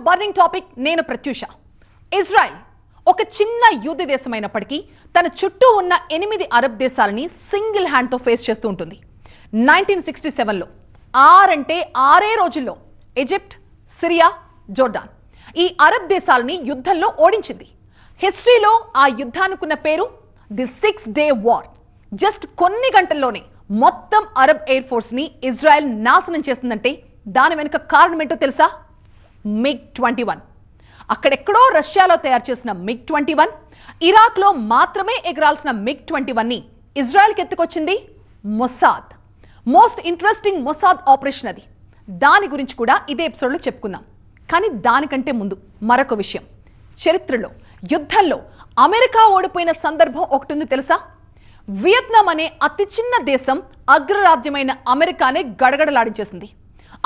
Burning topic. నేను Pratyusha. Israel ఒక చిన్న యూద దేశమైనప్పటికీ తన చుట్టూ ఉన్న 8 అరబ్ దేశాలని సింగిల్ హ్యాండ్తో ఫేస్ చేస్తూ ఉంటుంది. 1967లో అంటే 6 రోజుల్లో ఈజిప్ట్, సిరియా, జోర్డాన్ ఈ అరబ్ దేశాలని యుద్ధంలో ఓడించింది. హిస్టరీలో ఆ యుద్ధానికున్న పేరు ది 6 Day వార్. జస్ట్ కొన్ని గంటల్లోనే మొత్తం అరబ్ ఎయిర్ ఫోర్స్ ని ఇజ్రాయెల్ నాశనం చేస్తుందంటే దాని వెనుక కారణం ఏంటో తెలుసా? MiG-21. అక్కడెక్కడో రష్యాలో తయారు చేసిన MiG-21 ఇరాక్లో మాత్రమే ఎగరాల్సిన MiG-21ని ఇజ్రాయెల్కి ఎత్తుకొచ్చింది Mossad. Most interesting Mossad operation అది. దాని గురించి కూడా ఇదే ఎపిసోడ్లో చెప్పుకుందాం. కానీ దానికంటే ముందు మరొక విషయం. చరిత్రలో యుద్ధంలో అమెరికా ఓడిపోయిన సందర్భం ఒకటి ఉంది తెలుసా? వియత్నాం అనే అతి చిన్న దేశం అగ్రరాజ్యమైన అమెరికానే గడగడలాడించేసింది.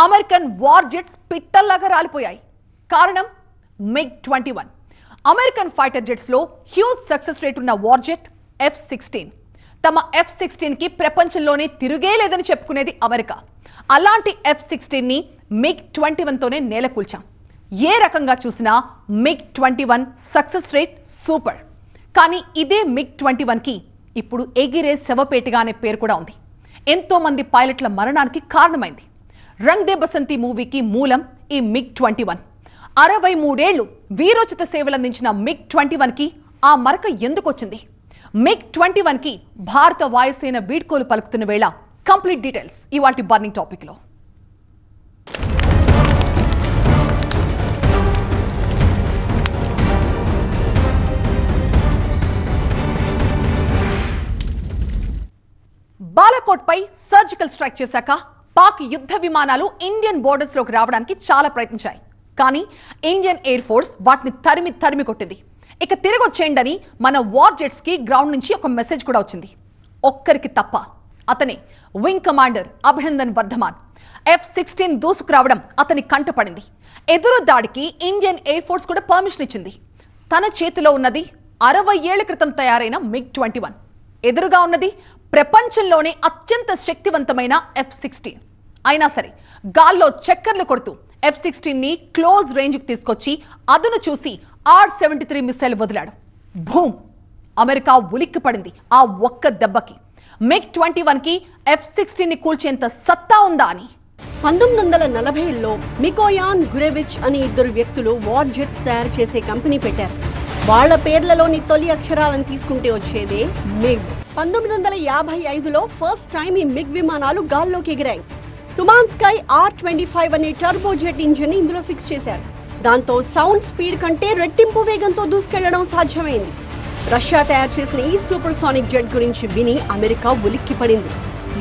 అమెరికన్ వార్ జెట్స్ పిట్టల్లాగా రాలిపోయాయి. కారణం MiG-21. అమెరికన్ ఫైటర్ జెట్స్లో హ్యూజ్ సక్సెస్ రేట్ ఉన్న వార్ జెట్ F-16. తమ F-16కి ప్రపంచంలోనే తిరుగే లేదని చెప్పుకునేది అమెరికా. అలాంటి F-16ని MiG-21తోనే నేలకూల్చాం. ఏ రకంగా చూసినా MiG-21 సక్సెస్ రేట్ సూపర్. కానీ ఇదే MiG-21కి ఇప్పుడు ఎగిరే శవపేటిగా అనే పేరు కూడా ఉంది. ఎంతో మంది పైలట్ల మరణానికి కారణమైంది. రంగ్ దే బసంతి మూవీకి మూలం ఈ MiG-21. 63 ఏళ్లు వీరోచిత సేవలందించిన MiG-21కి ఆ మరక ఎందుకు వచ్చింది? MiG-21కి భారత వాయుసేన వీడ్కోలు పలుకుతున్న వేళ కంప్లీట్ డీటెయిల్స్ ఇవాల్టి బర్నింగ్ టాపిక్ లో. బాలాకోట్ పై సర్జికల్ స్ట్రైక్ చేశాక పాక్ యుద్ధ విమానాలు ఇండియన్ బోర్డర్స్ లోకి రావడానికి చాలా ప్రయత్నించాయి. కానీ ఇండియన్ ఎయిర్ ఫోర్స్ వాటిని తరిమి కొట్టింది. ఇక తిరిగొచ్చేయండి మన వార్ జెట్స్ కి గ్రౌండ్ నుంచి ఒక మెసేజ్ కూడా వచ్చింది. ఒక్కరికి తప్ప, అతనే wing commander Abhinandan Varthaman. F-16 దూసుకురావడం అతని కంటపడింది. ఎదురు దాడికి ఇండియన్ ఎయిర్ ఫోర్స్ కూడా పర్మిషన్ ఇచ్చింది. తన చేతిలో ఉన్నది 60 ఏళ్ల క్రితం తయారైన MiG-21. ఎదురుగా ఉన్నది ప్రపంచంలోనే అత్యంత శక్తివంతమైన F-16. అయినా సరే గాల్లో చక్కర్లు కొడుతూ F-16ని క్లోజ్ రేంజ్కి తీసుకొచ్చి అదును చూసి R-73 మిసైల్ వదిలాడు. భూమ్! అమెరికా ఉలిక్కి పడింది ఆ ఒక్క దెబ్బకి. MiG-21కి F-16ని కూల్చేంత సత్తా ఉందా అని. 1940లో మికోయాన్ గురెవిచ్ అనే 2 వ్యక్తులు వార్ జెట్స్ తయారు చేసే కంపెనీ పెట్టారు. వాళ్ల పేర్లలోని తొలి అక్షరాలను తీసుకుంటే వచ్చేదే మిగ్. 1955లో ఫస్ట్ టైం ఈ మిగ్ విమానాలు గాల్లోకి ఎగిరాయి. తుమాన్స్కై R-25 అనే టర్బో జెట్ ఇంజిన్ ఇందులో ఫిక్స్ చేశారు. దాంతో సౌండ్ స్పీడ్ కంటే రెట్టింపు వేగంతో దూసుకెళ్లడం సాధ్యమైంది. రష్యా తయారు చేసిన ఈ సూపర్ సోనిక్ జెట్ గురించి విని అమెరికా ఉలిక్కిపడింది.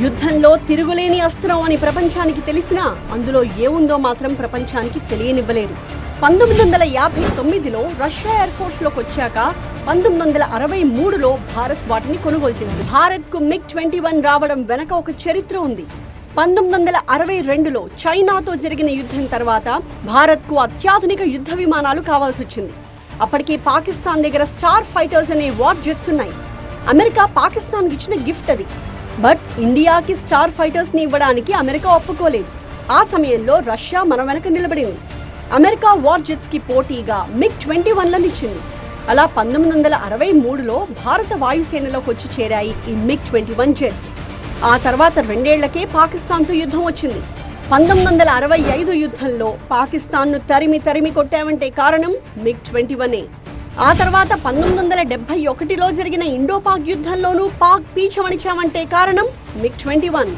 యుద్ధంలో తిరుగులేని అస్త్రం అని ప్రపంచానికి తెలిసినా అందులో ఏముందో మాత్రం ప్రపంచానికి తెలియనివ్వలేదు. 1959లో రష్యా ఎయిర్ ఫోర్స్ లోకి వచ్చాక 1963లో భారత్ వాటిని కొనుగోలు చేసింది. భారత్ కు MiG-21 రావడం వెనక ఒక చరిత్ర ఉంది. 1962లో చైనాతో జరిగిన యుద్ధం తర్వాత భారత్ కు అత్యాధునిక యుద్ధ విమానాలు కావాల్సి వచ్చింది. అప్పటికే పాకిస్తాన్ దగ్గర స్టార్ ఫైటర్స్ అనే వార్ జెట్స్ ఉన్నాయి. అమెరికా పాకిస్తాన్ కి ఇచ్చిన గిఫ్ట్ అది. బట్ ఇండియాకి స్టార్ ఫైటర్స్ ని ఇవ్వడానికి అమెరికా ఒప్పుకోలేదు. ఆ సమయంలో రష్యా మన వెనక నిలబడింది. అమెరికా వార్ జెట్స్ కి పోటీగా MiG-21లను ఇచ్చింది. అలా 1963లో భారత వాయుసేనలోకి వచ్చి చేరాయి ఈ MiG-21 జెట్స్. ఆ తర్వాత 2 ఏళ్లకే పాకిస్తాన్తో యుద్ధం వచ్చింది. 1965 యుద్ధంలో పాకిస్తాన్ను తరిమి కొట్టామంటే కారణం MiG-21. ఆ తర్వాత 1971లో జరిగిన ఇండో పాక్ యుద్ధంలోనూ పాక్ పీచమణిచామంటే కారణం MiG-21.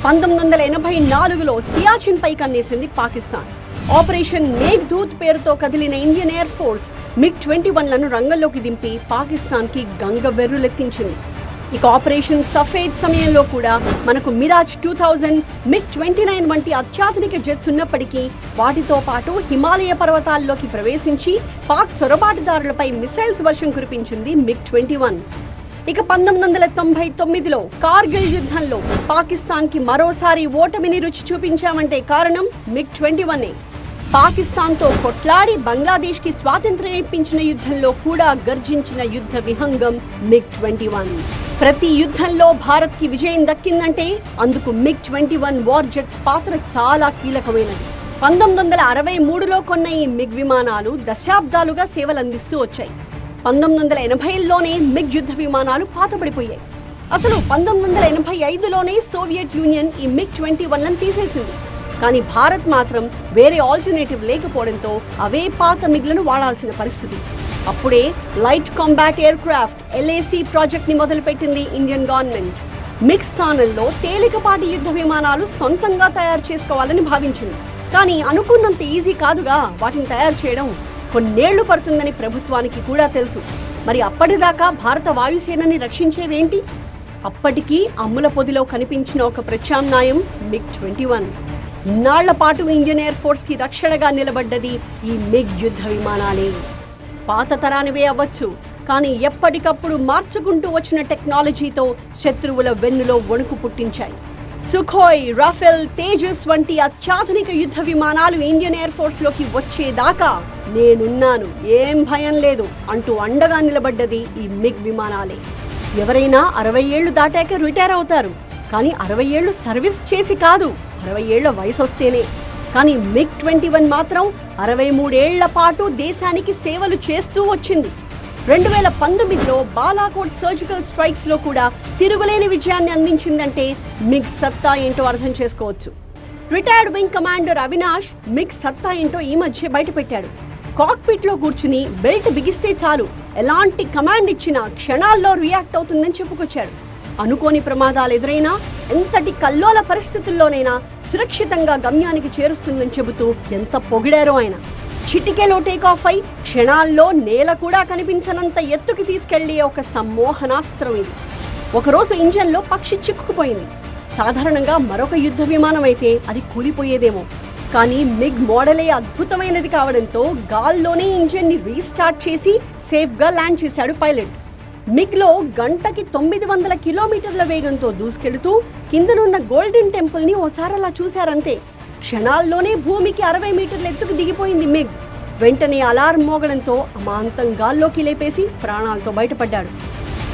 1984లో సియాచిన్ పై కన్నేసింది పాకిస్తాన్. ఆపరేషన్ మేఘ్దూత్ పేరుతో కదిలిన ఇండియన్ ఎయిర్ ఫోర్స్ MiG-21లను రంగంలోకి దింపి పాకిస్తాన్కి గంగ వెర్రులెత్తించింది. ఇక ఆపరేషన్ సఫేద్ సమయంలో కూడా మనకు మిరాజ్ 2000, MiG-29 వంటి అత్యాధునిక జెట్స్ ఉన్నప్పటికీ వాటితో పాటు హిమాలయ పర్వతాల్లోకి ప్రవేశించి పాక్ చొరబాటుదారులపై మిసైల్స్ వర్షం కురిపించింది MiG-21. ఇక 1999లో కార్గిల్ యుద్ధంలో పాకిస్తాన్కి మరోసారి ఓటమిని రుచి చూపించామంటే కారణం MiG-21. పాకిస్తాన్తో కొట్లాడి బంగ్లాదేశ్కి స్వాతంత్ర్యం ఇప్పించిన యుద్ధంలో కూడా గర్జించిన యుద్ధ విహంగం MiG-21. ప్రతి యుద్ధంలో భారత్కి విజయం దక్కిందంటే అందుకు MiG-21 వార్ జెట్స్ పాత్ర చాలా కీలకమైనది. 1963లో కొన్న ఈ మిగ్ విమానాలు దశాబ్దాలుగా సేవలు అందిస్తూ వచ్చాయి. 1980లోనే మిగ్ యుద్ధ విమానాలు పాతబడిపోయాయి. అసలు 1985లోనే సోవియట్ యూనియన్ ఈ మిగ్ 21లను తీసేసింది. కానీ భారత్ మాత్రం వేరే ఆల్టర్నేటివ్ లేకపోవడంతో అవే పాత మిగ్లను వాడాల్సిన పరిస్థితి. అప్పుడే light combat aircraft LAC ప్రాజెక్ట్ని మొదలుపెట్టింది ఇండియన్ గవర్నమెంట్. మిగ్ స్థానంలో తేలికపాటి యుద్ధ విమానాలు సొంతంగా తయారు చేసుకోవాలని భావించింది. కానీ అనుకున్నంత ఈజీ కాదుగా వాటిని తయారు చేయడం. కొన్నేళ్లు పడుతుందని ప్రభుత్వానికి కూడా తెలుసు. మరి అప్పటిదాకా భారత వాయుసేనని రక్షించేవేంటి? అప్పటికీ అమ్ముల పొదిలో కనిపించిన ఒక ప్రత్యామ్నాయం మిగ్ 21. ఇన్నాళ్ల పాటు ఇండియన్ ఎయిర్ ఫోర్స్ కి రక్షణగా నిలబడ్డది ఈ మిగ్ యుద్ధ విమానాలే. పాత తరానివే అవ్వచ్చు, కానీ ఎప్పటికప్పుడు మార్చుకుంటూ వచ్చిన టెక్నాలజీతో శత్రువుల వెన్నులో వణుకు పుట్టించాయి. సుఖోయ్, రాఫెల్, తేజస్ వంటి అత్యాధునిక యుద్ధ విమానాలు ఇండియన్ ఎయిర్ ఫోర్స్ లోకి వచ్చేదాకా నేనున్నాను, ఏం భయం లేదు అంటూ అండగా నిలబడ్డది ఈ మిగ్ విమానాలే. ఎవరైనా 60 ఏళ్లు దాటాక రిటైర్ అవుతారు, కానీ 60 ఏళ్లు సర్వీస్ చేసి కాదు, 60 ఏళ్ల వయసు వస్తేనే. కానీ మిగ్ 21 మాత్రం 63 ఏళ్ల పాటు దేశానికి సేవలు చేస్తూ వచ్చింది. 2019లో బాలాకోట్ సర్జికల్ స్ట్రైక్స్ లో కూడా తిరుగులేని విజయాన్ని అందించిందంటే మిగ్ సత్తా ఏంటో అర్థం చేసుకోవచ్చు. Retired wing commander Avinash MiG సత్తా ఏంటో ఈ మధ్య బయటపెట్టాడు. కాక్పిట్ లో కూర్చుని బెల్ట్ బిగిస్తే చాలు, ఎలాంటి కమాండ్ ఇచ్చినా క్షణాల్లో రియాక్ట్ అవుతుందని చెప్పుకొచ్చాడు. అనుకోని ప్రమాదాలు ఎదురైనా, ఎంతటి కల్లోల పరిస్థితుల్లోనైనా సురక్షితంగా గమ్యానికి చేరుస్తుందని చెబుతూ ఎంత పొగిడారో ఆయన. చిటికెలో టేకాఫ్ అయి క్షణాల్లో నేల కూడా కనిపించనంత ఎత్తుకి తీసుకెళ్లే ఒక సమ్మోహనాస్త్రం ఇది. ఒకరోజు ఇంజన్లో పక్షి చిక్కుకుపోయింది. సాధారణంగా మరొక యుద్ధ విమానం అయితే అది కూలిపోయేదేమో, కానీ మిగ్ మోడలే అద్భుతమైనది కావడంతో గాల్లోనే ఇంజన్ని రీస్టార్ట్ చేసి సేఫ్గా ల్యాండ్ చేశాడు పైలట్. మిగ్లో గంటకి 900 కిలోమీటర్ల వేగంతో దూసుకెళ్తూ కిందనున్న గోల్డెన్ టెంపుల్ని ఓసారి అలా చూశారంతే. క్షణాల్లోనే భూమికి 60 మీటర్ల ఎత్తుకు దిగిపోయింది మిగ్. వెంటనే అలారం మోగడంతో అమాంతం గాల్లోకి లేపేసి ప్రాణాలతో బయటపడ్డాడు.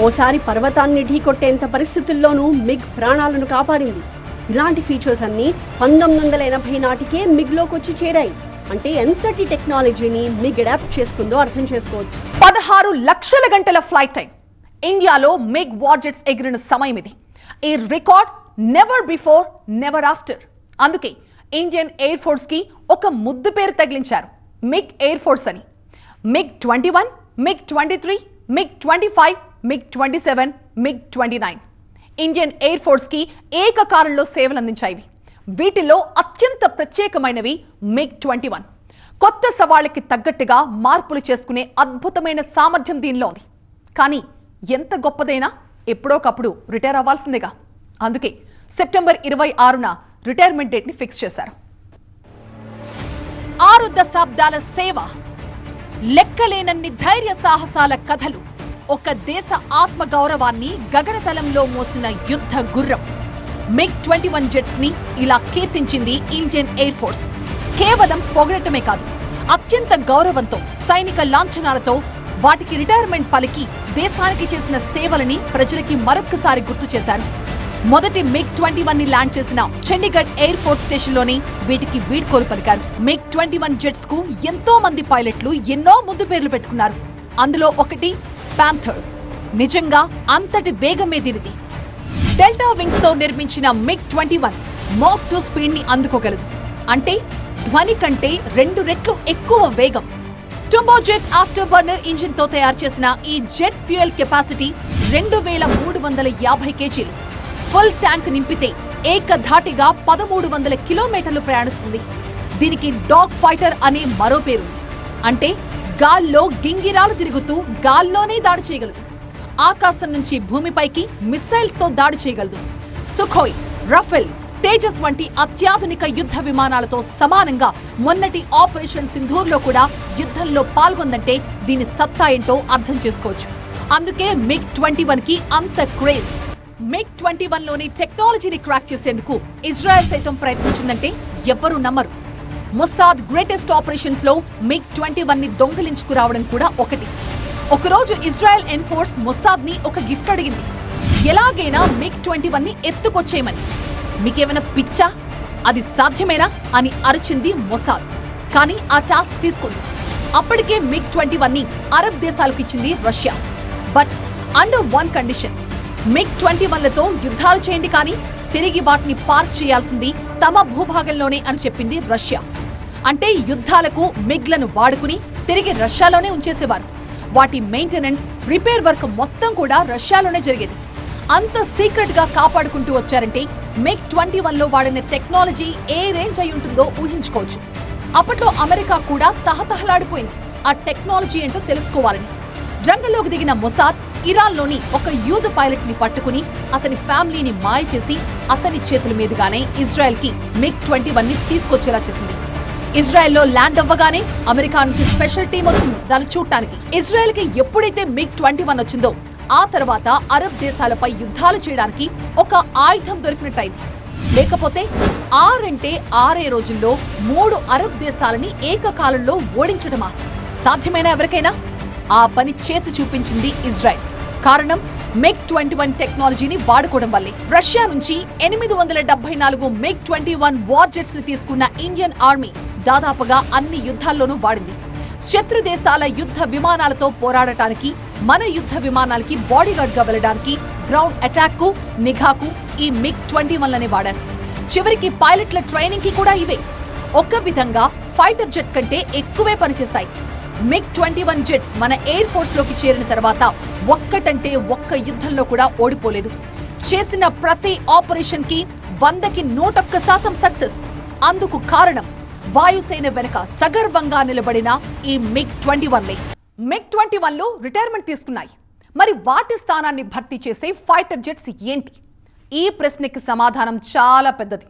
ఓసారి పర్వతాన్ని ఢీకొట్టేంత పరిస్థితుల్లోనూ మిగ్ ప్రాణాలను కాపాడింది. ఇలాంటి ఫీచర్స్ అన్నీ 1980 నాటికే మిగ్లోకి వచ్చి చేరాయి. అంటే ఎంతటి టెక్నాలజీని మిగ్ అడాప్ట్ చేసుకుందో అర్థం చేసుకోవచ్చు. 16 లక్షల గంటల ఫ్లైట్ టైం ఇండియాలో మిగ్ వార్జెట్స్ ఎగిరిన సమయం ఇది. ఈ record never before never after. అందుకే ఇండియన్ ఎయిర్ ఫోర్స్ కి ఒక ముద్దు పేరు తగిలించారు, మిగ్ ఎయిర్ ఫోర్స్ అని. MiG 21, MiG 23, MiG 25, MiG 27, MiG 29 Indian Air force కి ఏకకాలంలో సేవలు అందించాయి. వీటిలో అత్యంత ప్రత్యేకమైనవి మిగ్ 21. కొత్త సవాళ్ళకి తగ్గట్టుగా మార్పులు చేసుకునే అద్భుతమైన సామర్థ్యం దీనిలో ఉంది. కానీ ఎంత గొప్పదైనా ఎప్పుడోకప్పుడు రిటైర్ అవ్వాల్సిందేగా. అందుకే సెప్టెంబర్ 26న రిటైర్మెంట్ డేట్ ని ఫిక్స్ చేశారు. 6 దశాబ్దాల సేవ, లెక్కలేనన్ని ధైర్య సాహసాల కథలు, ఒక దేశ ఆత్మ గౌరవాన్ని గగనతలంలో మోసిన యుద్ధ గుర్రం మిగ్ 21 జెట్స్ ని ఇలా కీర్తించింది ఇండియన్ ఎయిర్ ఫోర్స్. కేవలం పొగడటమే కాదు, అత్యంత గౌరవంతో సైనిక లాంఛనాలతో వాటికి రిటైర్మెంట్ పలికి దేశానికి చేసిన సేవలని ప్రజలకి మరొక్కసారి గుర్తు చేశారు. మొదటి మిగ్ 21 ని ల్యాండ్ చేసిన చండీగఢ్ ఎయిర్ ఫోర్స్ స్టేషన్ లోని వీటికి వీడ్కోలు పలికారు. మిగ్ 21 జెట్స్ కు ఎంతో మంది పైలట్లు ఎన్నో ముద్దు పేర్లు పెట్టుకున్నారు. అందులో ఒకటి ప్యాంథర్. నిజంగా అంతటి వేగమే దీనిది. డెల్టా వింగ్స్ తో నిర్మించిన మిగ్ 21 మాక్ 2 స్పీడ్ ని అందుకోగలదు. అంటే ధ్వని కంటే 2 రెట్లు ఎక్కువ వేగం. టర్బోజెట్ ఆఫ్టర్ బర్నర్ ఇంజిన్ తో తయారు చేసిన ఈ జెట్ ఫ్యూయల్ కెపాసిటీ 2350 కేజీలు. ఫుల్ ట్యాంక్ నింపితే ఏకధాటిగా 1300 కిలోమీటర్లు ప్రయాణిస్తుంది. దీనికి డాగ్ ఫైటర్ అనే మరో పేరు. అంటే గాల్లో గింగిరాలు తిరుగుతూ గాల్లోనే దాడి చేయగలదు. ఆకాశం నుంచి భూమిపైకి మిస్సైల్స్ తో దాడి చేయగలదు. సుఖోయ్, రఫెల్, తేజస్ వంటి అత్యాధునిక యుద్ధ విమానాలతో సమానంగా మొన్నటి ఆపరేషన్ సింధూర్లో కూడా యుద్ధంలో పాల్గొందంటే దీని సత్తా ఏంటో అర్థం చేసుకోవచ్చు. అందుకే మిగ్ 21 కి అంత క్రేజ్. మిగ్ 21లోని టెక్నాలజీని క్రాక్ చేసేందుకు ఇజ్రాయెల్ సైతం ప్రయత్నించిందంటే ఎవ్వరూ నమ్మరు. మొసాద్ గ్రేటెస్ట్ ఆపరేషన్స్ లో మిగ్ 21 ని దొంగిలించుకురావడం కూడా ఒకటి. ఒకరోజు ఇజ్రాయెల్ ఎయిర్ ఫోర్స్ మొసాద్ ని ఒక గిఫ్ట్ అడిగింది. ఎలాగైనా మిగ్ 21 ని ఎత్తుకొచ్చేయమని. మీకేమైనా పిచ్చా? అది సాధ్యమేనా అని అరిచింది మొసాద్. కానీ ఆ టాస్క్ తీసుకుంది. అప్పటికే MiG-21 ని అరబ్ దేశాలకు ఇచ్చింది Russia. But under one condition, MiG-21లతో యుద్ధాలు చేయండి కానీ తిరిగి వాటిని పార్క్ చేయాల్సింది తమ భూభాగంలోనే అని చెప్పింది రష్యా. అంటే యుద్ధాలకు మిగ్లను వాడుకుని తిరిగి రష్యాలోనే ఉంచేసేవారు. వాటి మెయింటెనెన్స్, రిపేర్ వర్క్ మొత్తం కూడా రష్యాలోనే జరిగేది. అంత సీక్రెట్ గా కాపాడుకుంటూ వచ్చారంటే MiG-21లో వాడిన టెక్నాలజీ ఏ రేంజ్ అయి ఉంటుందో ఊహించుకోవచ్చు. అప్పట్లో అమెరికా కూడా తహతహలాడిపోయింది ఆ టెక్నాలజీ ఏంటో తెలుసుకోవాలని. రంగంలోకి దిగిన మొసాద్ ఇరాన్లోని ఒక యూదు పైలట్ ని పట్టుకుని అతని ఫ్యామిలీని మాయ చేసి అతని చేతుల మీదుగానే ఇజ్రాయెల్కి MiG-21 ని తీసుకొచ్చేలా చేసింది. ఇజ్రాయెల్లో ల్యాండ్ అవ్వగానే అమెరికా నుంచి స్పెషల్ టీం వచ్చింది దాన్ని చూడటానికి. ఇజ్రాయెల్కి ఎప్పుడైతే MiG-21 వచ్చిందో ఆ తర్వాత అరబ్ దేశాలపై యుద్ధాలు చేయడానికి ఒక ఆయుధం దొరికినట్టయింది. లేకపోతే 6 అంటే 6 రోజుల్లో 3 అరబ్ దేశాలని ఏకకాలంలో ఓడించడమా? సాధ్యమేనా ఎవరికైనా? ఆ పని చేసి చూపించింది ఇజ్రాయెల్. కారణం MiG-21 టెక్నాలజీని వాడుకోవడం వల్లే. రష్యా నుంచి 874 MiG-21 వార్ జెట్స్ ని తీసుకున్న ఇండియన్ ఆర్మీ దాదాపుగా అన్ని యుద్ధాల్లోనూ వాడింది. శత్రు దేశాల యుద్ధ విమానాలతో పోరాడటానికి, మన యుద్ధ విమానాలకి బాడీగార్డ్ గా వెళ్లడానికి, గ్రౌండ్ అటాక్ కు, నిఘాకు ఈ MiG-21లనే వాడారు. చివరికి పైలట్ల ట్రైనింగ్ కి కూడా ఇవే. ఒక విధంగా ఫైటర్ జెట్ కంటే ఎక్కువే పనిచేశాయి. MiG-21 జెట్స్ మన ఎయిర్ ఫోర్స్ లోకి చేరిన తర్వాత ఒక్కటంటే ఒక్క యుద్ధంలో కూడా ఓడిపోలేదు. చేసిన ప్రతి ఆపరేషన్ కి 100కి 101% సక్సెస్. అందుకు కారణం వాయుసేన వెనుక సగర్వంగా నిలబడిన ఈ MiG-21లే. MiG-21లు రిటైర్మెంట్ తీసుకున్నాయి. మరి వాటి స్థానాన్ని భర్తీ చేసే ఫైటర్ జెట్స్ ఏంటి? ఈ ప్రశ్నకి సమాధానం చాలా పెద్దది.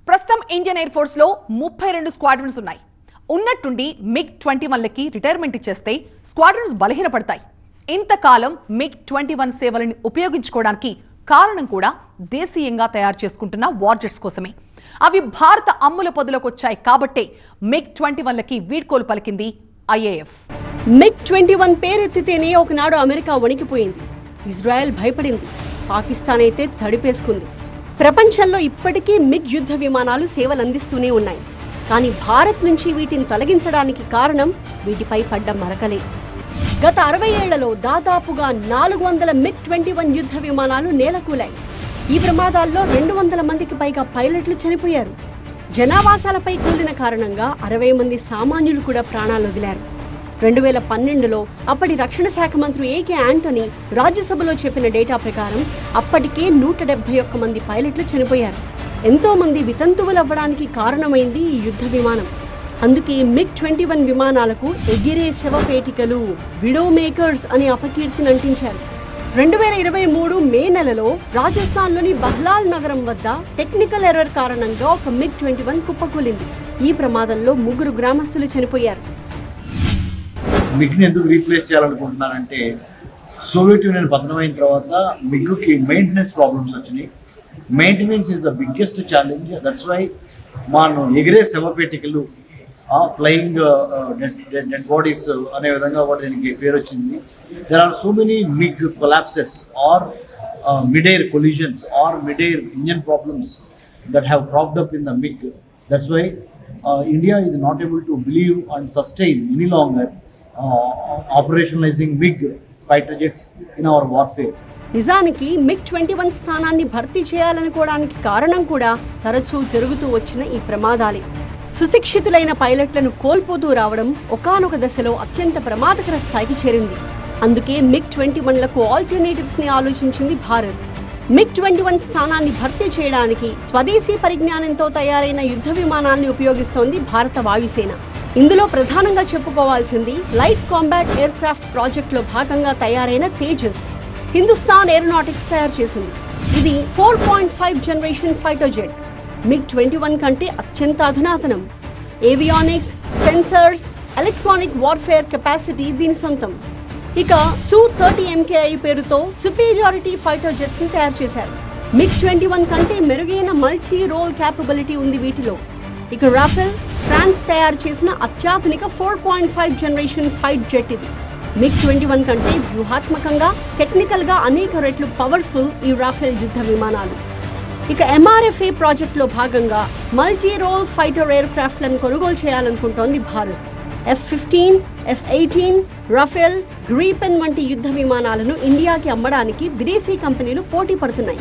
ప్రస్తుతం ఇండియన్ ఎయిర్ ఫోర్స్ లో 32 స్క్వాడ్రన్స్ ఉన్నాయి. ఉన్నట్టుండి MiG-21లకి రిటైర్మెంట్ ఇచ్చేస్తే స్క్వాడ్రన్స్ బలహీనపడతాయి. ఇంతకాలం MiG-21 సేవలను ఉపయోగించుకోవడానికి కారణం కూడా దేశీయంగా తయారు చేసుకుంటున్న వార్ జెట్స్ కోసమే. అవి భారత అమ్ముల పొదలోకి వచ్చాయి కాబట్టే MiG-21లకి వీడ్కోలు పలికింది IAF. MiG-21 పేరెత్తితేనే ఒకనాడు అమెరికా వణికిపోయింది. ఇజ్రాయెల్ భయపడింది. పాకిస్తాన్ అయితే తడిపేసుకుంది. ప్రపంచంలో ఇప్పటికీ MiG యుద్ధ విమానాలు సేవలు అందిస్తూనే ఉన్నాయి. కానీ భారత్ నుంచి వీటిని తొలగించడానికి కారణం వీటిపై పడ్డ మరకలే. గత 60 ఏళ్లలో దాదాపుగా 400 MiG-21 యుద్ధ విమానాలు నేలకూలాయి. ఈ ప్రమాదాల్లో 200 మందికి పైగా పైలట్లు చనిపోయారు. జనావాసాలపై కూలిన కారణంగా 60 మంది సామాన్యులు కూడా ప్రాణాలు వదిలారు. 2012లో అప్పటి రక్షణ శాఖ మంత్రి ఏకే యాంటనీ రాజ్యసభలో చెప్పిన డేటా ప్రకారం అప్పటికే 171 మంది పైలట్లు చనిపోయారు. ఎంతో మంది వితంతువులవ్వడానికి కారణమైంది ఈ యుద్ధ విమానం. అందుకే MiG-21 విమానాలకు ఎగిరే శవపేటికలు, విడో మేకర్స్ అనే అపకీర్తిని అంటించారు. 2023 మే నెలలో రాజస్థాన్లోని బహ్లాల్ నగరం వద్ద టెక్నికల్ ఎర్రర్ కారణంగా ఒక MiG-21 కుప్పకూలింది. ఈ ప్రమాదంలో 3 గ్రామస్తులు చనిపోయారు. మిగ్ని ఎందుకు రీప్లేస్ చేయాలనుకుంటున్నారంటే సోవియట్ యూనియన్ పతనమైన తర్వాత మిగ్కి మెయింటెనెన్స్ ప్రాబ్లమ్స్ వచ్చినాయి. Maintenance is the biggest challenge. That's why మనం ఎగిరే శవపేటికలు, ఫ్లయింగ్ డెడ్ బాడీస్ అనే విధంగా కూడా దీనికి పేరు వచ్చింది. There are so many MiG collapses or midair collisions or mid-air engine problems that have cropped up in the MiG. That's why India is not able to believe and sustain any longer operationalizing MiG fighter jets in our warfare. నిజానికి MiG-21 స్థానాన్ని భర్తీ చేయాలనుకోవడానికి కారణం కూడా తరచూ జరుగుతూ వచ్చిన ఈ ప్రమాదాలే. సుశిక్షితులైన పైలట్లను కోల్పోతూ రావడం ఒకానొక దశలో అత్యంత ప్రమాదకర స్థాయికి చేరింది. అందుకే MiG-21లకు ఆల్టర్నేటివ్స్ ని ఆలోచించింది భారత్. MiG-21 స్థానాన్ని భర్తీ చేయడానికి స్వదేశీ పరిజ్ఞానంతో తయారైన యుద్ధ విమానాన్ని ఉపయోగిస్తోంది భారత వాయుసేన. ఇందులో ప్రధానంగా చెప్పుకోవాల్సింది లైట్ కాంబాట్ ఎయిర్ క్రాఫ్ట్ ప్రాజెక్టులో భాగంగా తయారైన తేజస్. హిందుస్థాన్ ఏరోనాటిక్స్ తయారు చేసింది. ఇది 4.5 జనరేషన్ ఫైటర్ జెట్. MiG-21 కంటే అత్యంత అధునాతనం. Avionics, sensors, electronic warfare capacity దీని సొంతం. ఇక Su-30 MKI పేరుతో సుపీరియారిటీ ఫైటర్ జెట్స్ ని తయారు చేశారు. MiG-21 కంటే మెరుగైన మల్టీ రోల్ క్యాపబిలిటీ ఉంది వీటిలో. ఇక రాఫెల్ ఫ్రాన్స్ తయారు చేసిన అత్యాధునిక 4.5 జనరేషన్ ఫైట్ జెట్ ఇది. MiG-21 కంటే వ్యూహాత్మకంగా, టెక్నికల్ గా అనేక రెట్లు పవర్ఫుల్ ఈ రాఫెల్ యుద్ధ విమానాలు. ఇక MRFA ప్రాజెక్టులో భాగంగా మల్టీ రోల్ ఫైటర్ ఎయిర్ క్రాఫ్ట్లను కొనుగోలు చేయాలనుకుంటోంది భారత్. F-15, F-18, రఫేల్, గ్రీపెన్ వంటి యుద్ధ విమానాలను ఇండియాకి అమ్మడానికి విదేశీ కంపెనీలు పోటీ పడుతున్నాయి.